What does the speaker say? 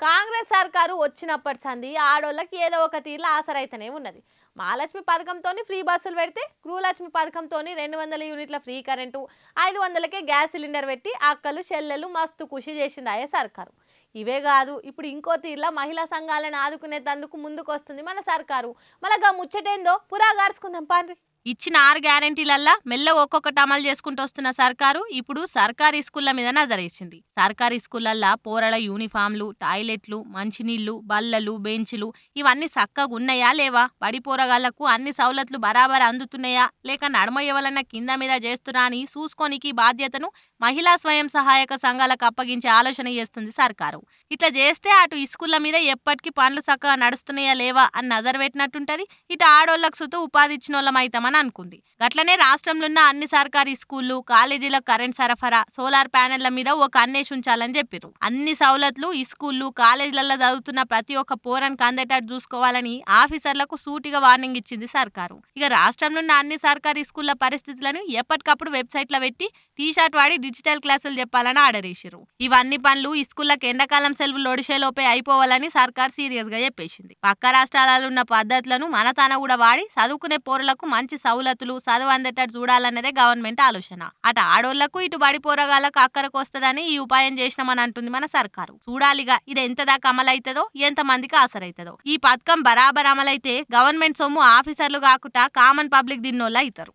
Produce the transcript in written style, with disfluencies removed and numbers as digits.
కాంగ్రెస్ సర్కారు వచ్చినప్పటి సంది ఆడోళ్ళకి ఏదో ఒక తీర్ల ఆసరైతేనే ఉన్నది. మహాలక్ష్మి పథకంతోని ఫ్రీ బస్సులు పెడితే గృహలక్ష్మి పథకంతోని 200 యూనిట్ల ఫ్రీ కరెంటు 500కే గ్యాస్ సిలిండర్ పెట్టి అక్కలు చెల్లెలు మస్తు ఖుషి చేసింది ఆయే సర్కారు. ఇవే కాదు ఇప్పుడు ఇంకో తీర్ల మహిళా సంఘాలను ఆదుకునేందుకు ముందుకు వస్తుంది మన సర్కారు. మళ్ళా ముచ్చటేందో పురాగార్చుకుందాం పాండ్రి. ఇచ్చిన 6 గ్యారెంటీలల్లా మెల్లగా ఒక్కొక్కటి అమలు చేసుకుంటూ వస్తున్న సర్కారు ఇప్పుడు సర్కారీ స్కూళ్ల మీద నజరేసింది. సర్కారీ స్కూళ్లల్లా పోరల యూనిఫామ్లు, టాయిలెట్లు, మంచినీళ్లు, బల్లలు, బెంచ్లు ఇవన్నీ చక్కగా ఉన్నాయా లేవా, బడి పోరగాళ్లకు అన్ని సౌలతులు బరాబర్ అందుతున్నాయా లేక నడమ ఎవరన్నా కింద మీద చేస్తున్నా అని చూసుకోనికి బాధ్యతను మహిళా స్వయం సహాయక సంఘాలకు అప్పగించే ఆలోచన చేస్తుంది సర్కారు. ఇట్లా చేస్తే అటు స్కూళ్ల మీద ఎప్పటికీ పనులు చక్కగా నడుస్తున్నాయా లేవా అని నజర్ పెట్టినట్టుంటది. ఇటు ఆడోళ్లకు సుత ఉపాధి ఇచ్చినోళ్ళం అయితామని అనుకుంది. గట్లనే రాష్ట్రంలో ఉన్న అన్ని సర్కారీ స్కూళ్లు, కాలేజీలకు కరెంట్ సరఫరా, సోలార్ ప్యానెళ్ల మీద ఒక కన్నేసి ఉంచాలని చెప్పిరు. అన్ని సౌలతులు ఈ స్కూళ్లు, కాలేజీలలో చదువుతున్న ప్రతి ఒక్క పోరనికి అందేటట్టు చూసుకోవాలని ఆఫీసర్లకు సూటిగా వార్నింగ్ ఇచ్చింది సర్కారు. ఇక రాష్ట్రంలో ఉన్న అన్ని సర్కారీ స్కూళ్ల పరిస్థితులను ఎప్పటికప్పుడు వెబ్సైట్లో పెట్టి టీ-షర్ట్ వాడి డిజిటల్ క్లాసులు చెప్పాలని ఆర్డర్ చేసిరు. ఇవన్నీ పనులు ఈ స్కూళ్లకు ఎండాకాలం సెలవులు ఒడిషేలోపే అయిపోవాలని సర్కార్ సీరియస్ గా చెప్పేసింది. పక్క రాష్ట్రాలలో ఉన్న పద్ధతులను మన తాన కూడా వాడి చదువుకునే పోరులకు మంచి సౌలతులు చదువు అందేటట్టు చూడాలన్నదే గవర్నమెంట్ ఆలోచన. అటు ఆడోళ్లకు ఇటు బడి పోరగాళ్లకు అక్కరకు వస్తుందని ఈ ఉపాయం చేసినామని అంటుంది మన సర్కారు. చూడాలిగా ఇది ఎంత దాకా అమలైతుందో, ఎంత మందికి ఆసరైతుందో. ఈ పథకం బరాబర్ అమలైతే గవర్నమెంట్ సొమ్ము ఆఫీసర్లు కాకుండా కామన్ పబ్లిక్ దిన్నోళ్ళు అవుతారు.